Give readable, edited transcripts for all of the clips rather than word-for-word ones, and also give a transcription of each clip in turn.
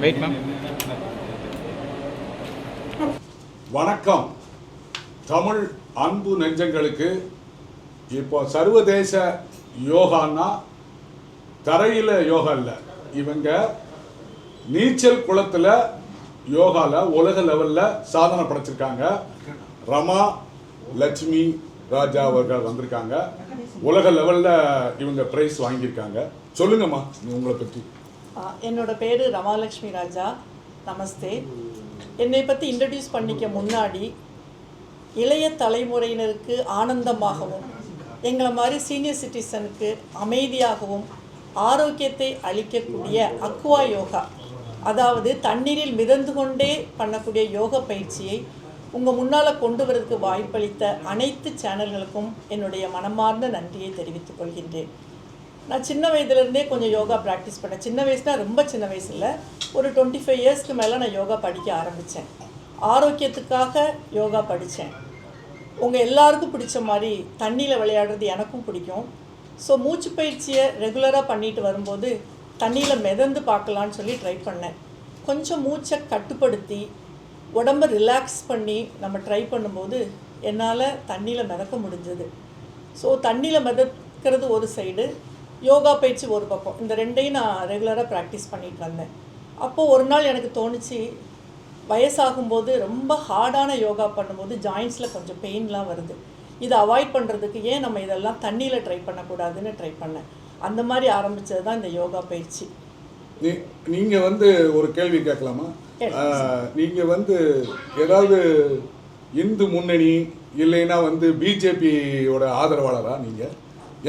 Wait ma'am. வணக்கம் தமிழ் அன்பு நெஞ்சங்களுக்கு. இப்போ சர்வதேச யோகான்னா தரையில் யோகா இல்லை, இவங்க நீச்சல் குளத்தில் யோகாவில் உலக லெவலில் சாதனை படைச்சிருக்காங்க. ரமா லட்சுமி ராஜா அவர்கள் வந்திருக்காங்க. உலக லெவலில் இவங்க ப்ரைஸ் வாங்கியிருக்காங்க. சொல்லுங்கம்மா உங்களை பற்றி. என்னோட பேர் ரமாலட்சுமி ராஜா. நமஸ்தே. என்னை பற்றி இன்ட்ரடியூஸ் பண்ணிக்க முன்னாடி இளைய தலைமுறையினருக்கு ஆனந்தமாகவும் எங்களை மாதிரி சீனியர் சிட்டிசனுக்கு அமைதியாகவும் ஆரோக்கியத்தை அளிக்கக்கூடிய அக்வா யோகா, அதாவது தண்ணீரில் மிதந்து கொண்டே பண்ணக்கூடிய யோகா பயிற்சியை உங்கள் முன்னால் கொண்டு வரதுக்கு வாய்ப்பளித்த அனைத்து சேனல்களுக்கும் என்னுடைய மனமார்ந்த நன்றியை தெரிவித்துக் கொள்கின்றேன். நான் சின்ன வயதுலேருந்தே கொஞ்சம் யோகா ப்ராக்டிஸ் பண்ணேன். சின்ன வயசுனால் ரொம்ப சின்ன வயசு இல்லை, ஒரு 25 இயர்ஸ்க்கு மேலே நான் யோகா படிக்க ஆரம்பித்தேன். ஆரோக்கியத்துக்காக யோகா படித்தேன். உங்கள் எல்லாருக்கும் பிடிச்ச மாதிரி தண்ணியில் விளையாடுறது எனக்கும் பிடிக்கும். ஸோ மூச்சு பயிற்சியை ரெகுலராக பண்ணிட்டு வரும்போது தண்ணியில் மிதந்து பார்க்கலான்னு சொல்லி ட்ரை பண்ணேன். கொஞ்சம் மூச்சை கட்டுப்படுத்தி உடம்பை ரிலாக்ஸ் பண்ணி நம்ம ட்ரை பண்ணும்போது என்னால் தண்ணியில் மிதக்க முடிஞ்சது. ஸோ தண்ணியில் மிதக்கிறது ஒரு சைடு, யோகா பயிற்சி ஒரு பக்கம், இந்த ரெண்டையும் நான் ரெகுலராக ப்ராக்டிஸ் பண்ணிட்டு வந்தேன். அப்போது ஒரு நாள் எனக்கு தோணுச்சு, வயசாகும்போது ரொம்ப ஹார்டான யோகா பண்ணும்போது ஜாயின்ஸில் கொஞ்சம் பெயின்லாம் வருது. இதை அவாய்ட் பண்ணுறதுக்கு ஏன் நம்ம இதெல்லாம் தண்ணியில் ட்ரை பண்ணக்கூடாதுன்னு ட்ரை பண்ணேன். அந்த மாதிரி ஆரம்பித்தது தான் இந்த யோகா பயிற்சி. நீங்கள் ஒரு கேள்வி கேட்கலாமா? நீங்கள் ஏதாவது இந்து முன்னணி இல்லைன்னா பிஜேபியோட ஆதரவாளரா நீங்கள்?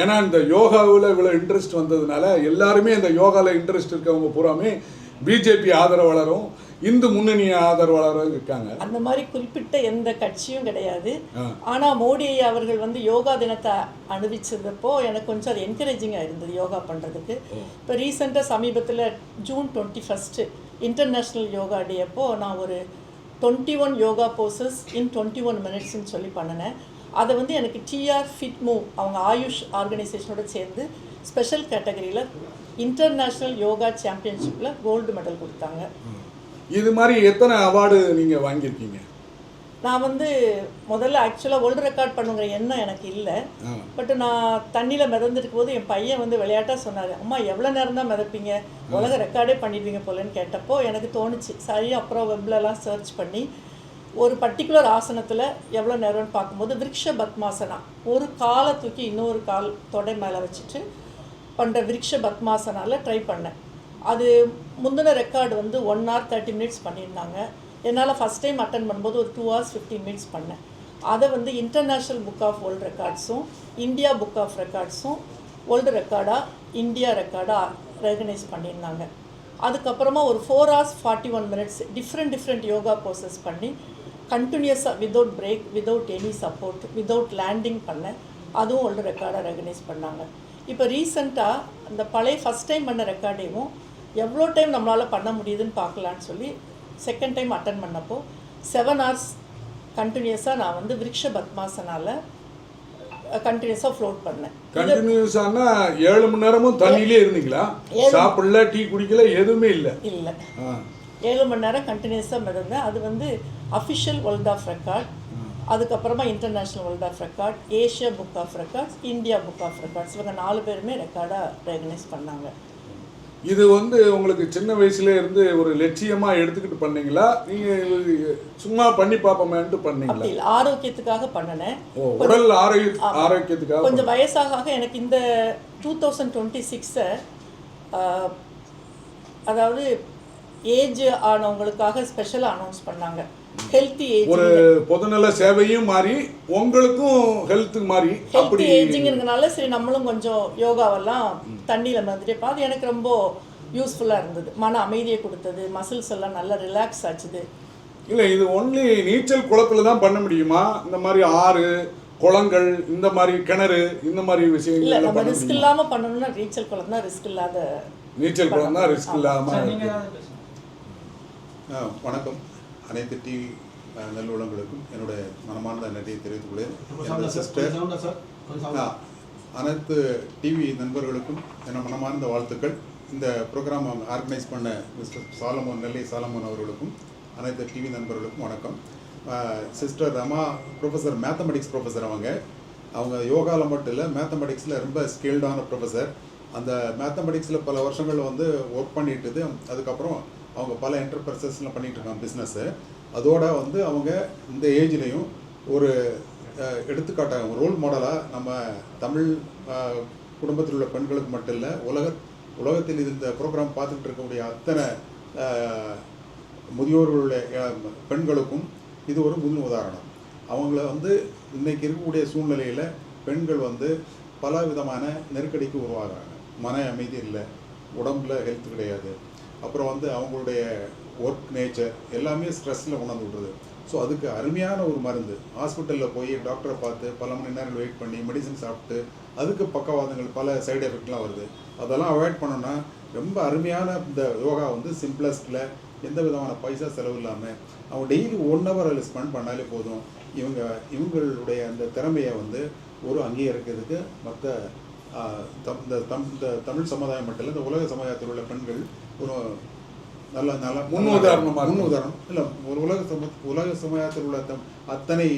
ஏன்னா இந்த யோகாவில் இவ்வளோ இன்ட்ரெஸ்ட் வந்ததுனால எல்லாருமே இந்த யோகாவில் இன்ட்ரெஸ்ட் இருக்கவங்க பூராமே பிஜேபி ஆதரவாளரும் இந்து முன்னணி ஆதரவாளரும் இருக்காங்க. அந்த மாதிரி குறிப்பிட்ட எந்த கட்சியும் கிடையாது. ஆனால் மோடி அவர்கள் யோகா தினத்தை அனுபவிச்சதப்போ எனக்கு கொஞ்சம் அது என்கரேஜிங்காக இருந்தது யோகா பண்ணுறதுக்கு. இப்போ ரீசெண்டாக சமீபத்தில் ஜூன் 21 இன்டர்நேஷ்னல் யோகா டே அப்போ நான் ஒரு 21 யோகா போசஸ் இன் 21 மினிட்ஸ்ன்னு சொல்லி பண்ணினேன். அதை எனக்கு டிஆர் ஃபிட் மூவ் அவங்க ஆயுஷ் ஆர்கனைசேஷனோட சேர்ந்து ஸ்பெஷல் கேட்டகரியில் இன்டர்நேஷ்னல் யோகா சாம்பியன்ஷிப்பில் கோல்டு மெடல் கொடுத்தாங்க. இது மாதிரி எத்தனை அவார்டு நீங்கள் வாங்கியிருக்கீங்க? நான் முதல்ல ஆக்சுவலாக வேர்ல்டு ரெக்கார்ட் பண்ணுங்கிற எண்ணம் எனக்கு இல்லை. பட் நான் தண்ணியில் மிதந்துருக்கும் போது என் பையன் விளையாட்டாக சொன்னார், அம்மா எவ்வளோ நேரம் தான் மிதப்பீங்க, உலக ரெக்கார்டே பண்ணிடுவீங்க போலன்னு கேட்டப்போ எனக்கு தோணுச்சு. சரி, அப்புறம் வெப்லலாம் சர்ச் பண்ணி ஒரு பர்டிகுலர் ஆசனத்தில் எவ்வளோ நேரம்னு பார்க்கும்போது விருக்ஷ பத்மாசனா, ஒரு காலை தூக்கி இன்னொரு கால் தொடை மேலே வச்சுட்டு பண்ணுற விருக்ஷ பத்மாசனாவில் ட்ரை பண்ணேன். அது முந்தின ரெக்கார்டு 1 hour 30 minutes பண்ணியிருந்தாங்க. என்னால் ஃபஸ்ட் டைம் அட்டன் பண்ணும்போது ஒரு 2 hours 15 minutes பண்ணேன். அதை இன்டர்நேஷ்னல் புக் ஆஃப் வேர்ல்டு ரெக்கார்ட்ஸும் இந்தியா புக் ஆஃப் ரெக்கார்ட்ஸும் வேர்ல்டு ரெக்கார்டாக இந்தியா ரெக்கார்டாக ரெகனைஸ் பண்ணியிருந்தாங்க. அதுக்கப்புறமா ஒரு 4 hours 41 minutes different yoga poses பண்ணி கண்டினியூஸாக without break, without any support, without landing பண்ணேன். அதுவும் வேர்ல்டு ரெக்கார்டாக ரெகனைஸ் பண்ணாங்க. இப்போ ரீசெண்டாக அந்த பழைய ஃபஸ்ட் டைம் பண்ண ரெக்கார்டையும் எவ்வளோ டைம் நம்மளால் பண்ண முடியுதுன்னு பார்க்கலான்னு சொல்லி செகண்ட் டைம் அட்டன் பண்ணப்போ 7 hours கண்டினியூஸாக நான் விருக்ஷ பத்மாசனால் கண்டினியூஸாக ஃப்ளோட் பண்ணேன். கண்டினியூஸானா 7 மணி நேரமும் தண்ணியிலே இருந்தீங்களா? சாப்பிடல, டீ குடிக்கல, எதுவுமே இல்லை? இல்லை, 7 மணி நேரம் கண்டினியூஸாக மிதந்தேன். அது அஃபிஷியல் வேர்ல்ட் ஆஃப் ரெக்கார்ட், அதுக்கப்புறமா international world of record, Asia book of records, India book of records, இவங்க 4 பேருமே ரெக்கார்டாக ரெகனைஸ் பண்ணாங்க. இது உங்களுக்கு சின்ன வயசுல இருந்து ஒரு லட்சியமா எடுத்துக்கிட்டு பண்ணீங்களா, நீங்க சும்மா பண்ணி பார்ப்போமேன்ட்டு பண்ணீங்களா? இல்லை, ஆரோக்கியத்துக்காக பண்ணினேன். உடல் ஆரோக்கியத்துக்காக. கொஞ்சம் வயசாக எனக்கு இந்த 2026 அதாவது ஏஜ் ஆனவங்களுக்காக ஸ்பெஷலாக அனௌன்ஸ் பண்ணாங்க. ஹெல்த்தி ஏஜ், ஒரு பொதுநல சேவையும் மாறி உங்களுக்கும் ஹெல்த்து மாறி ஹெல்த்தி ஏஜிங்கிறதுனால சரி நம்மளும் கொஞ்சம் யோகாவெல்லாம் தண்ணியில் மிதந்துட்டே அது எனக்கு ரொம்ப யூஸ்ஃபுல்லாக இருந்தது. மன அமைதியை கொடுத்தது, மசில்ஸ் எல்லாம் நல்லா ரிலாக்ஸ் ஆச்சுது. இல்லை, இது ஒன்லி நீச்சல் குளத்தில் தான் பண்ண முடியுமா? இந்த மாதிரி ஆறு, குளங்கள், இந்த மாதிரி கிணறு, இந்த மாதிரி விஷயங்கள் இல்லை, நம்ம ரிஸ்க் இல்லாமல் பண்ணணும்னா நீச்சல் குளம் தான் ரிஸ்க் இல்லாத. நீச்சல் குளம் தான் ரிஸ்க் இல்லாமல். வணக்கம். அனைத்து டிவி நல்லுள்ளங்களுக்கும் என்னுடைய மனமார்ந்த நன்றியை தெரிவித்துக் கொள்கிறேன். சிஸ்டர், அனைத்து டிவி நண்பர்களுக்கும் என் மனமார்ந்த வாழ்த்துக்கள். இந்த ப்ரோக்ராம் ஆர்கனைஸ் பண்ண மிஸ்டர் சாலமோன், நெல்லை சாலமோன் அவர்களுக்கும் அனைத்து டிவி நண்பர்களுக்கும் வணக்கம். Sister Rama professor, mathematics professor. அவங்க யோகாவில் மட்டும் இல்லை, மேத்தமெட்டிக்ஸில் ரொம்ப ஸ்கில்டான ப்ரொஃபஸர். அந்த மேத்தமெட்டிக்ஸில் பல வருஷங்கள் வந்து ஒர்க் பண்ணிட்டுது. அதுக்கப்புறம் அவங்க பல என்டர்பிரைசஸ்லாம் பண்ணிகிட்டு இருக்காங்க பிஸ்னஸ்ஸு. அதோட வந்து அவங்க இந்த ஏஜ்லேயும் ஒரு எடுத்துக்காட்டாக ரோல் மாடலாக நம்ம தமிழ் குடும்பத்தில் உள்ள பெண்களுக்கு மட்டும் இல்லை, உலகத்தில் இந்த ப்ரோக்ராம் பார்த்துக்கிட்டு இருக்கக்கூடிய அத்தனை முதியோர்களுடைய பெண்களுக்கும் இது ஒரு முன் உதாரணம். அவங்கள வந்து இன்றைக்கி இருக்கக்கூடிய சூழ்நிலையில் பெண்கள் வந்து பல விதமான நெருக்கடிக்கு உருவாகிறாங்க. மன அமைதி இல்லை, உடம்புல ஹெல்த் கிடையாது, அப்புறம் வந்து அவங்களுடைய ஒர்க் நேச்சர் எல்லாமே ஸ்ட்ரெஸ்ஸில் கொண்டாந்து விடுறது. ஸோ அதுக்கு அருமையான ஒரு மருந்து. ஹாஸ்பிட்டலில் போய் டாக்டரை பார்த்து பல மணி நேரம் வெயிட் பண்ணி மெடிசன் சாப்பிட்டு அதுக்கு பக்கவாதங்கள், பல சைடு எஃபெக்ட்லாம் வருது. அதெல்லாம் அவாய்ட் பண்ணோன்னா ரொம்ப அருமையான இந்த யோகா வந்து சிம்பிளஸ்டில் எந்த விதமான பைசா செலவு இல்லாமல் அவங்க டெய்லி 1 hour அதில் ஸ்பெண்ட் பண்ணாலே போதும். இவங்களுடைய அந்த திறமையை வந்து ஒரு அங்கீகரிக்கிறதுக்கு மற்ற இந்த தமிழ் சமுதாயம் மட்டும் இல்லை, இந்த உலக சமுதாயத்தில் உள்ள பெண்கள் ஒரு நல்ல முன்னுதாரணம் இல்லை. ஒரு உலக சமுதாயத்தில் உள்ள அத்தனை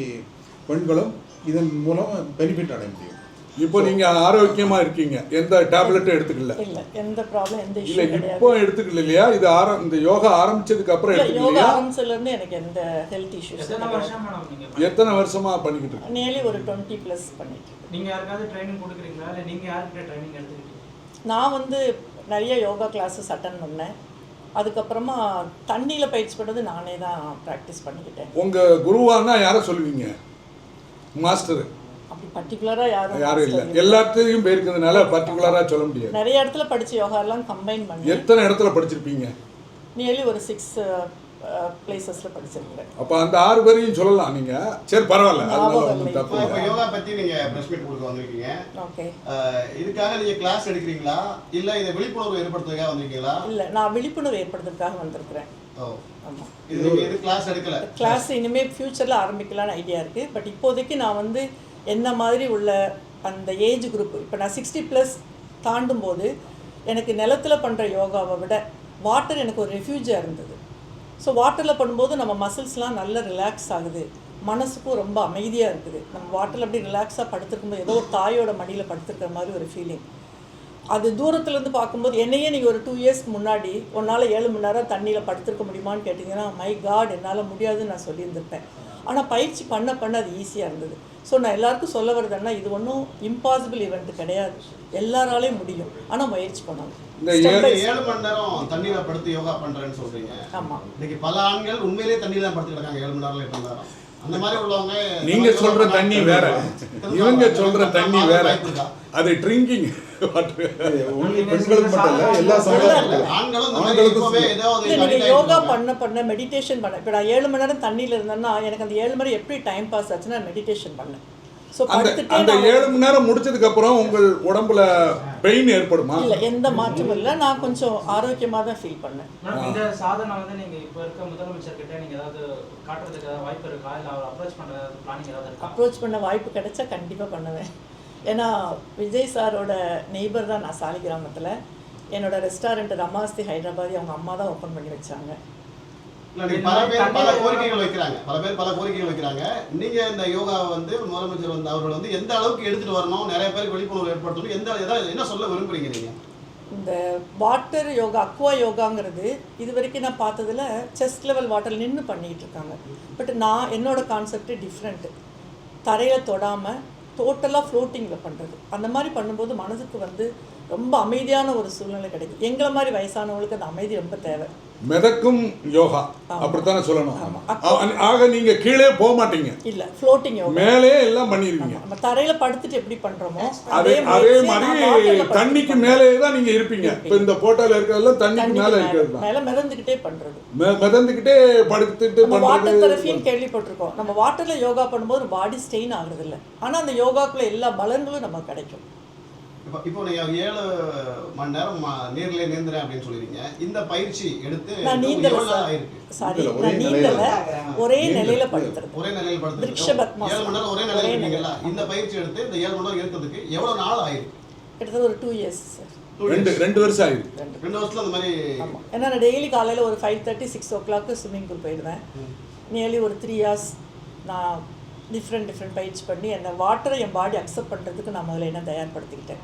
பெண்களும் இதன் மூலம் பெனிஃபிட் அடைய முடியும். இப்போ நீங்க ஆரோக்கியமா இருக்கீங்க, எந்த டேப்லெட்டும் எடுத்துக்கல? இல்ல, எந்த ப்ராப்ளம், எந்த இஷ்யூ இல்ல. இப்போ எடுத்துக்கல இல்லையா? இது இந்த யோகா ஆரம்பிச்சதுக்கு அப்புறம் எடுத்துக்கல? யோகா ஆரம்பிச்சதுல இருந்து எனக்கு எந்த ஹெல்த் இஷ்யூஸ். எத்தனை வருஷமா பண்ணிக்கிட்டு இருக்கீங்க? நியர்லி ஒரு 20+ பண்ணிட்டு. நீங்க யாருக்காவது ட்ரைனிங் கொடுக்குறீங்களா இல்ல நீங்க யார்கிட்ட ட்ரைனிங் எடுத்துக்கிட்டீங்க? நான் வந்து நிறைய யோகா கிளாஸஸ் அட்டன் பண்ணேன். அதுக்கப்புறமா தண்ணியில் பயிற்சி பண்ணுறது நானே தான் ப்ராக்டிஸ் பண்ணிக்கிட்டேன். உங்கள் குருவானா யாரை சொல்லுவீங்க? மாஸ்டர் அப்படி பர்டிகுலராக யாரும் இல்லை, எல்லாத்தையும் போயிருக்கிறதுனால பர்டிகுலராக சொல்ல முடியாது. நிறைய இடத்துல படித்த யோகாலாம் கம்பைன் பண்ணி. எத்தனை இடத்துல படிச்சிருப்பீங்க? நியர்லி ஒரு 6 பிளேசஸில் படிச்சிருக்கிறேன். அப்போ அந்த 6 பேரையும் சொல்லலாம் நீங்கள். சரி, பரவாயில்ல, இப்போ யோகா பற்றி நீங்கள் ப்ரெஸ் மீட் கொடுக்க வந்திருக்கீங்க. ஓகே. இதுக்காக நீங்கள் கிளாஸ் எடுக்கிறீங்களா இல்லை இதை விழிப்புணர்வு ஏற்படுத்துறதுக்காக வந்திருக்கீங்களா? இல்லை, நான் விழிப்புணர்வு ஏற்படுத்துறதுக்காக வந்திருக்கிறேன். ஆமாம். இது கிளாஸ் எடுக்கல. கிளாஸ் இனிமேல் ஃப்யூச்சரில் ஆரம்பிக்கலான்னு ஐடியா இருக்குது. பட் இப்போதைக்கு நான் வந்து என்ன மாதிரி உள்ள அந்த ஏஜ் குரூப், இப்போ நான் 60+ தாண்டும் போது எனக்கு நிலத்தில் பண்ணுற யோகாவை விட வாட்டர் எனக்கு ஒரு ரெஃப்யூஜாக இருந்தது. ஸோ வாட்டரில் பண்ணும்போது நம்ம மசில்ஸ்லாம் நல்லா ரிலாக்ஸ் ஆகுது, மனசுக்கும் ரொம்ப அமைதியாக இருக்குது. நம்ம வாட்டரில் அப்படி ரிலாக்ஸாக படுத்துருக்கும்போது ஏதோ ஒரு தாயோட மடியில் படுத்துருக்கிற மாதிரி ஒரு ஃபீலிங். அது தூரத்துலேருந்து பார்க்கும்போது என்னையே நீங்கள் ஒரு 2 இயர்ஸ்க்கு முன்னாடி உன்னால் 7 மணி நேரம் தண்ணியில் படுத்துருக்க முடியுமான்னு கேட்டிங்கன்னா, மை காட், என்னால் முடியாதுன்னு நான் சொல்லியிருந்திருப்பேன். ஆனால் பயிற்சி பண்ண அது ஈஸியாக இருந்தது. ஸோ நான் எல்லாருக்கும் சொல்ல வருதுன்னா, இது ஒன்றும் இம்பாசிபிள் ஈவெண்ட் கிடையாது, எல்லாராலையும் முடியும். ஆனால் முயற்சி பண்ணணும். இந்த 7 மணி நேரம் தண்ணியில் படுத்து யோகா பண்ணுறேன்னு சொல்கிறீங்க. ஆமாம். இன்னைக்கு பல ஆண்கள் உண்மையிலேயே தண்ணியில் தான் படுத்துட்டு இருக்காங்க 7 மணி நேரம் 8 மணி நேரம். அந்த மாதிரி உள்ளவங்க நீங்க சொல்ற தண்ணி வேற, இவங்க சொல்ற தண்ணி வேற. அது ட்ரிங்கிங் வாட்டர். பெண்களுக்கு மட்டும் இல்லை, எல்லா சமுதாயத்திலும் ஆண்களும் யோகா பண்ண மெடிடேஷன் பண்ண. இப்போ நான் 7 மணி நேரம் தண்ணியில் இருந்தேன்னா எனக்கு அந்த 7 மணி எப்படி டைம் பாஸ் ஆச்சுன்னா மெடிடேஷன் பண்ணேன். ஸோ அந்த 7 மணி நேரம் முடிச்சதுக்கு அப்புறம் உங்கள் உடம்புல பெயின் ஏற்படுமா? இல்லை, எந்த மாற்றமும் இல்லை. நான் கொஞ்சம் ஆரோக்கியமாக தான் ஃபீல் பண்ணேன். இந்த சாதனை வந்து நீங்க இப்போ இருக்க முதலமைச்சர் கிட்ட நீங்க ஏதாவது காட்டுறதுக்கு ஏதாவது வாய்ப்பு இருக்கா? இல்லை அவர் அப்ரோச் பண்ற பிளானிங் ஏதாவது இருக்கா? அப்ரோச் பண்ண வாய்ப்பு கிடைச்சா கண்டிப்பாக பண்ணுவேன். ஏன்னா விஜய் சாரோட நெய்பர் தான் நான் சாலிகிராமத்தில். என்னோட ரெஸ்டாரண்ட் ரமாஸ்தி ஹைதராபாதி அவங்க அம்மா தான் ஓப்பன் பண்ணி வச்சாங்க. பல பேர் பல கோரிக்கைகள் வைக்கிறாங்க. நீங்க இந்த யோகாவை வந்து முதலமைச்சர் வந்து அவர்கள் வந்து எந்த அளவுக்கு எடுத்துட்டு வரணும், நிறைய பேருக்கு விழிப்புணர்வு ஏற்படுத்தணும், என்ன சொல்ல விரும்புறீங்க நீங்க? இந்த வாட்டர் யோகா, அக்வா யோகாங்கிறது இது வரைக்கும் நான் பார்த்ததில் செஸ்ட் லெவல் வாட்டர் நின்று பண்ணிகிட்டு இருக்காங்க. பட் நான் என்னோட கான்செப்ட் டிஃப்ரெண்ட்டு. தரையில் தொடாமல் டோட்டலாக ஃப்ளோட்டிங்கில் பண்ணுறது. அந்த மாதிரி பண்ணும்போது மனதுக்கு வந்து ரொம்ப அமைதியான ஒரு சூழ்நிலை கிடைக்கும். எங்களை மாதிரி வயசானவங்களுக்கு அந்த அமைதி ரொம்ப தேவை. மிதக்கும் யோகா அப்படித்தானே சொல்லணும். ஆக நீங்க கீழே போக மாட்டீங்க. இல்ல, ஃப்ளோட்டிங் யோகா மேலே எல்லாம் பண்ணிருவீங்க. நம்ம தரையில படுத்துட்டு எப்படி பண்றோமோ அதே மாதிரி தண்ணிக்கு மேலே தான் நீங்க இருப்பீங்க. இப்போ இந்த போட்டோல இருக்கிறதெல்லாம் தண்ணிக்கு மேலே இருக்கிறது தான். மேல மிதந்துக்கிட்டே பண்றது, மிதந்துக்கிட்டே படுத்துட்டு பண்றது. வாட்டர் தெரபின்னு கேள்விப்பட்டிருக்கோம். நம்ம வாட்டர்ல யோகா பண்ணும்போது பாடி ஸ்ட்ரெயின் ஆகுறது இல்லை, ஆனா அந்த யோகாக்குள்ள எல்லா பலன்களும் நமக்கு கிடைக்கும். இப்போ நீங்க 7 மணி நேரம் நீர்ல நீந்துறேன் அப்படின்னு சொல்லிருக்கீங்க. இந்த பயிற்சி எடுத்து நான் நீந்தல சாரி, நான் நீந்தல, ஒரே நிலையில படுத்துறது. 7 மணி நேரம் ஒரே நிலையில இருக்கீங்களா? இந்த பயிற்சி எடுத்து இந்த 7 மணி நேரம் இருக்கிறதுக்கு எவ்வளவு நாள் ஆயிருக்கு? கிட்டத்தட்ட ஒரு 2 இயர்ஸ் சார். ரெண்டு வருஷம் ஆயிருக்கு. 2 வருஷத்துல அந்த மாதிரி. ஆமாம், ஏன்னா நான் டெய்லி காலையில் ஒரு 5:30 6 o'clock ஸ்விம்மிங் பூல் போயிடுவேன். நியர்லி ஒரு 3 hours நான் டிஃப்ரெண்ட் பயிற்சி பண்ணி அந்த வாட்டரை என் பாடி அக்செப்ட் பண்ணுறதுக்கு நான் முதல்ல என்ன தயார்படுத்திக்கிட்டேன்.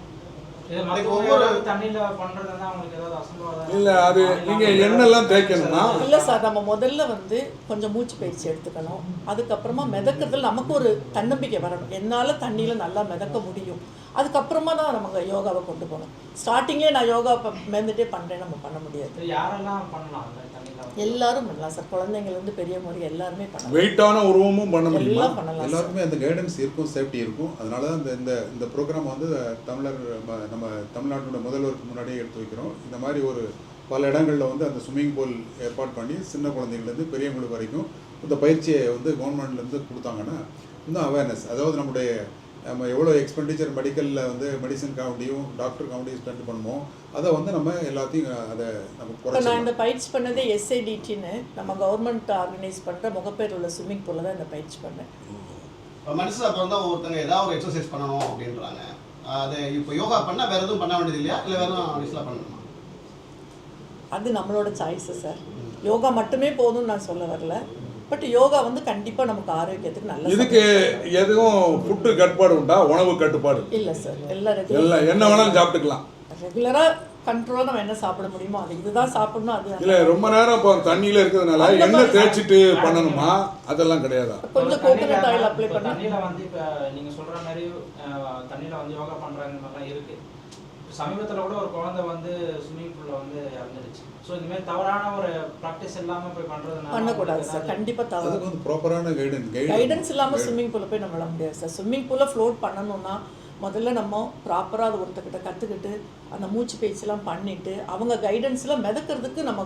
இல்லை அது நீங்கள் எண்ணெல்லாம் தேய்க்கணுமா? இல்லை சார், நம்ம முதல்ல வந்து கொஞ்சம் மூச்சு பயிற்சி எடுத்துக்கணும். அதுக்கப்புறமா மிதக்கிறதுல நமக்கு ஒரு தன்னம்பிக்கை வரணும், என்னால் தண்ணியில் நல்லா மிதக்க முடியும். அதுக்கப்புறமா தான் நம்ம யோகாவை கொண்டு போகணும். ஸ்டார்டிங்லேயே நான் யோகா மிதந்துட்டே பண்ணுறேன் நம்ம பண்ண முடியாது. எல்லாரும் பண்ணலாம் சார், குழந்தைங்கள்லேருந்து பெரியவங்க வரைக்கும் எல்லாருமே பண்ணலாம். வெயிட்டான உருவமும் பண்ண முடியும், எல்லாம் பண்ணலாம். எல்லாருக்குமே அந்த கைடன்ஸ் இருக்கும், சேஃப்டி இருக்கும். அதனால தான் இந்த ப்ரோக்ராம் வந்து நம்ம தமிழ்நாட்டோட முதல்வருக்கு முன்னாடியே எடுத்து வைக்கிறோம். இந்த மாதிரி ஒரு பல இடங்களில் வந்து அந்த ஸ்விம்மிங் பூல் ஏற்பாடு பண்ணி சின்ன குழந்தைங்கள்லேருந்து பெரியவங்களுக்கு வரைக்கும் இந்த பயிற்சியை வந்து கவர்மெண்ட்லேருந்து கொடுத்தாங்கன்னா இன்னும் அவேர்னஸ், அதாவது நம்ம எவ்வளோ எக்ஸ்பெண்டிச்சர் மெடிக்கலில் வந்து மெடிசனுக்காண்டியும் டாக்டருக்காண்டியும் ஸ்பெண்ட் பண்ணுமோ அதை வந்து நம்ம எல்லாத்தையும் அதை நம்ம இப்போ நான் இந்த பயிற்சி பண்ணதே SIDTன்னு நம்ம கவர்மெண்ட் ஆர்கனைஸ் பண்ணுற முகப்பேர் உள்ள ஸ்விம்மிங் பூலில் தான் இந்த பயிற்சி பண்ணேன். இப்போ மனுஷன் அப்புறம் தான் ஒருத்தங்க ஏதாவது ஒரு எக்ஸசைஸ் பண்ணணும் அப்படின்றாங்க. அது இப்போ யோகா பண்ணால் வேறு எதுவும் பண்ண வேண்டியது இல்லையா, இல்லை வேறு எதுவும் அடிஷனலாக பண்ணணுமா? அது நம்மளோட சாய்ஸு சார். யோகா மட்டுமே போதும்னு நான் சொல்ல வரல, பட் யோகா வந்து கண்டிப்பாக நமக்கு ஆரோக்கியத்துக்கு நல்ல. இதுக்கு எதுவும் ஃபுட்டு கட்டுப்பாடு உண்டா? உணவு கட்டுப்பாடு இல்லை சார், எல்லாம் என்ன வேணாலும் சாப்பிட்டுக்கலாம். ரெகுலராக கண்ட்ரோலாக நம்ம என்ன சாப்பிட முடியுமோ அது இதுதான் சாப்பிடணும். அது இல்லை ரொம்ப நேரம் இப்போ தண்ணியில் இருக்கிறதுனால எண்ணெய் தேய்ச்சிட்டு பண்ணணுமா? அதெல்லாம் கிடையாதா? கொஞ்சம் கோகனட் ஆயில் அப்ளை பண்ண தண்ணியில் வந்து இப்போ நீங்கள் சொல்கிற மாதிரி தண்ணியில் வந்து யோகா பண்ணுறாங்க மாதிரிலாம் இருக்குது. சமீபத்தில் கூட ஒரு குழந்தை வந்து ஸ்விம்மிங் பூலில் வந்து இறந்துடுச்சு. ஸோ இந்த மாதிரி தவறான ஒரு ப்ராக்டிஸ் இல்லாமல் போய் பண்ணுறதுனால பண்ணக்கூடாது சார், கண்டிப்பாக தவறு. அதுக்கு வந்து ப்ராப்பரான கைடன்ஸ் இல்லாமல் ஸ்விம்மிங் பூலில் போய் நம்ம விட முடியாது சார். ஸ்விம்மிங் பூலில் ஃப்ளோட் பண்ணணும்னா முதல்ல நம்ம ப்ராப்பராக அது ஒருத்தக்கிட்ட கற்றுக்கிட்டு அந்த மூச்சு பயிற்சிலாம் பண்ணிவிட்டு அவங்க கைடன்ஸில் மிதக்கிறதுக்கு நம்ம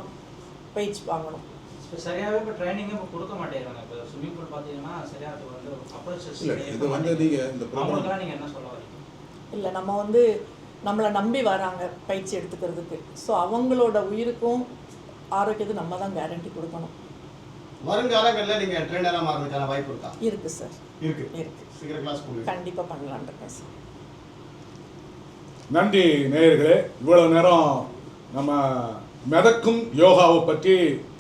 பயிற்சி வாங்கணும். இப்போ சரியாகவே இப்போ ட்ரைனிங்கே இப்போ கொடுக்க மாட்டேங்கிறாங்க. இப்போ ஸ்விம்மிங் பூல் பார்த்தீங்கன்னா சரியாக அது வந்து அப்ரோச்சஸ் இல்லை. இது வந்து நீங்கள் இந்த அவங்களுக்கெல்லாம் நீங்கள் என்ன சொல்ல வரீங்க? இல்லை, நம்ம வந்து நம்மளை நம்பி வராங்க பயிற்சி எடுத்துக்கிறதுக்கு. ஸோ அவங்களோட உயிருக்கும் ஆரோக்கியத்துக்கு நம்ம தான் கேரண்டி கொடுக்கணும். வருங்காலங்களில் நீங்கள் ட்ரெயினராக மாறுறதுக்கான வாய்ப்பு இருக்கா? இருக்குது சார், இருக்குது. சீக்கிரம் கிளாஸ் போடுங்க. கண்டிப்பாக பண்ணலான்னு இருக்கேன் சார். நன்றி நேயர்களே, இவ்வளவு நேரம் நம்ம மிதக்கும் யோகாவை பற்றி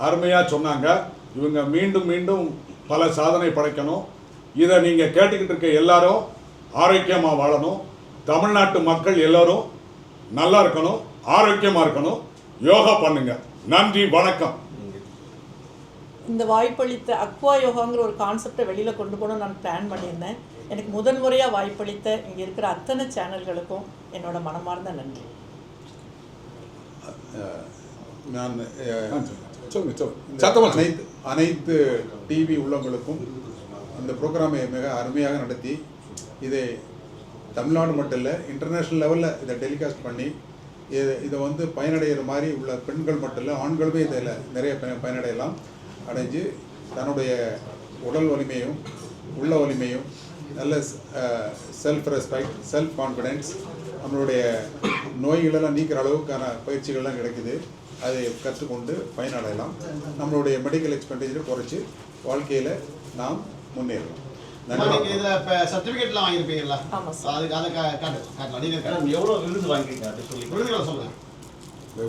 அருமையாக சொன்னாங்க. இவங்க மீண்டும் மீண்டும் பல சாதனை படைக்கணும். இதை நீங்கள் கேட்டுக்கிட்டு இருக்க எல்லாரும் ஆரோக்கியமாக வாழணும். தமிழ்நாட்டு மக்கள் எல்லோரும் நல்லா இருக்கணும், ஆரோக்கியமாக இருக்கணும். யோகா பண்ணுங்க. நன்றி, வணக்கம். இந்த வாய்ப்பளித்த அக்வா யோகாங்கிற ஒரு கான்செப்டை வெளியில் கொண்டு போகணும்னு நான் பிளான் பண்ணியிருந்தேன். எனக்கு முதன்முறையாக வாய்ப்பளித்த இங்கே இருக்கிற அத்தனை சேனல்களுக்கும் என்னோட மனமார்ந்த நன்றி. நான் அனைத்து டிவி உள்ளவங்களுக்கும் இந்த ப்ரோக்ராமை மிக அருமையாக நடத்தி இதை தமிழ்நாடு மட்டும் இல்லை இன்டர்நேஷ்னல் லெவலில் இதை டெலிகாஸ்ட் பண்ணி இதை வந்து பயனடைகிற மாதிரி உள்ள பெண்கள் மட்டும் இல்லை ஆண்களுமே இதில் நிறைய பயனடையலாம். அடைஞ்சு தன்னுடைய உடல் வலிமையும் உள்ள வலிமையும் நல்ல செல்ஃப் ரெஸ்பெக்ட், செல்ஃப் கான்ஃபிடென்ஸ், நம்மளுடைய நோய்களெல்லாம் நீக்கிற அளவுக்கான பயிற்சிகள்லாம் கிடைக்குது. அதை கற்றுக்கொண்டு பயனடையலாம். நம்மளுடைய மெடிக்கல் எக்ஸ்பெண்டிச்சரை குறைச்சி வாழ்க்கையில் நாம் முன்னேறலாம். சர்டிஃபிகேட்லாம் வாங்கியிருப்பீங்களா? ஆமாம் சார். அதுக்கு அதை காட்டலாம். நீங்கள் எவ்வளோ விருது வாங்கிருக்கீங்க அப்படி சொல்லி விருதுகளை சொல்லுங்கள்.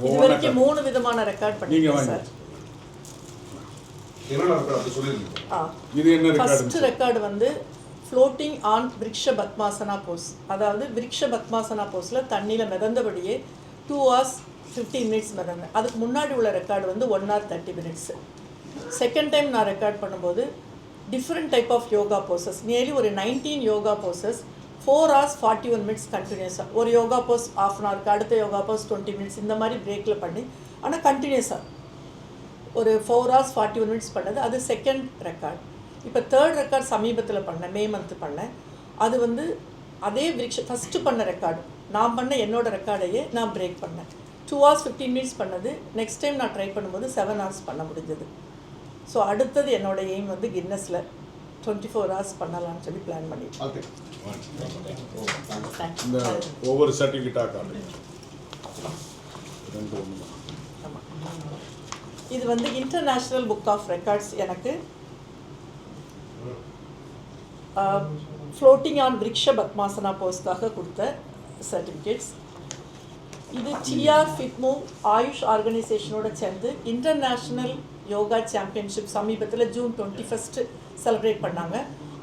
இது வரைக்கும் 3 விதமான ரெக்கார்ட் பண்ணிருக்கேன் சார். ஃபர்ஸ்ட் ரெக்கார்டு வந்து ஃப்ளோட்டிங் ஆன் விருக்ஷ பத்மாசனா போஸ். அதாவது விருக்ஷ பத்மாசனா போஸில் தண்ணியில் மிதந்தபடியே 2 hours 15 minutes மிதந்தேன். அதுக்கு முன்னாடி உள்ள ரெக்கார்டு வந்து 1 hour 30 minutes. செகண்ட் டைம் நான் ரெக்கார்ட் பண்ணும்போது different type of yoga poses, nearly ஒரு 19 யோகா போசஸ் 4 hours 41 minutes கண்டினியூஸாக. ஒரு யோகா போஸ் 1/2 hour, அடுத்த யோகா போஸ் 20 minutes, இந்த மாதிரி பிரேக்கில் பண்ணி ஆனால் கண்டினியூஸாக ஒரு 4 hours 41 minutes பண்ணது. அது செகண்ட் ரெக்கார்ட். இப்போ தேர்ட் ரெக்கார்ட் சமீபத்தில் பண்ணேன், மே மந்த் பண்ணேன். அது வந்து அதே ஃபஸ்ட்டு பண்ண ரெக்கார்டு, நான் பண்ண என்னோட ரெக்கார்டையே நான் பிரேக் பண்ணேன். 2 hours 15 minutes பண்ணது. நெக்ஸ்ட் டைம் நான் ட்ரை பண்ணும்போது 7 hours பண்ண முடிஞ்சது. ஸோ அடுத்தது என்னோட எய்ம் வந்து கின்னஸில் 24 hours பண்ணலாம்னு சொல்லி பிளான் பண்ணிட்டேன். இந்த ஒவ்வொரு சர்டிஃபிகேட்டாக இது வந்து இன்டர்நேஷ்னல் புக் ஆஃப் ரெக்கார்ட்ஸ் எனக்கு ஃப்ளோட்டிங் ஆன் விருக்ஷ பத்மாசனா போஸ்க்காக கொடுத்த சர்டிஃபிகேட்ஸ். இது சிஆர் ஃபிட்மோ ஆயுஷ் ஆர்கனைசேஷனோட சேர்ந்து இன்டர்நேஷ்னல் யோகா சாம்பியன்ஷிப் சமீபத்தில் ஜூன் 21 செலிப்ரேட் பண்ணாங்க.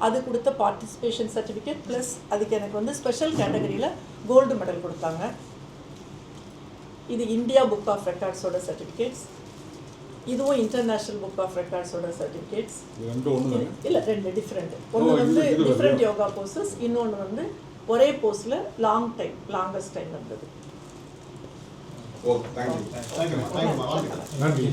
அது கொடுத்த பார்ட்டிசிபேஷன் சர்டிஃபிகேட் ப்ளஸ் அதுக்கு எனக்கு வந்து ஸ்பெஷல் கேட்டகரியில் கோல்டு மெடல் கொடுத்தாங்க. இது இந்தியா புக் ஆஃப் ரெக்கார்ட்ஸோட சர்டிஃபிகேட்ஸ். இதுவும் இன்டர்நேஷ்னல் புக் ஆஃப் ரெக்கார்ட்ஸோட சர்டிஃபிகேட்ஸ். இல்லை, 2 டிஃப்ரெண்ட். ஒன்று வந்து டிஃப்ரெண்ட் யோகா போசஸ், இன்னொன்று வந்து ஒரே போஸில் லாங்கஸ்ட் டைம் வந்தது. ஓ, தேங்க்யூ. தேங்க்யூ. நன்றி.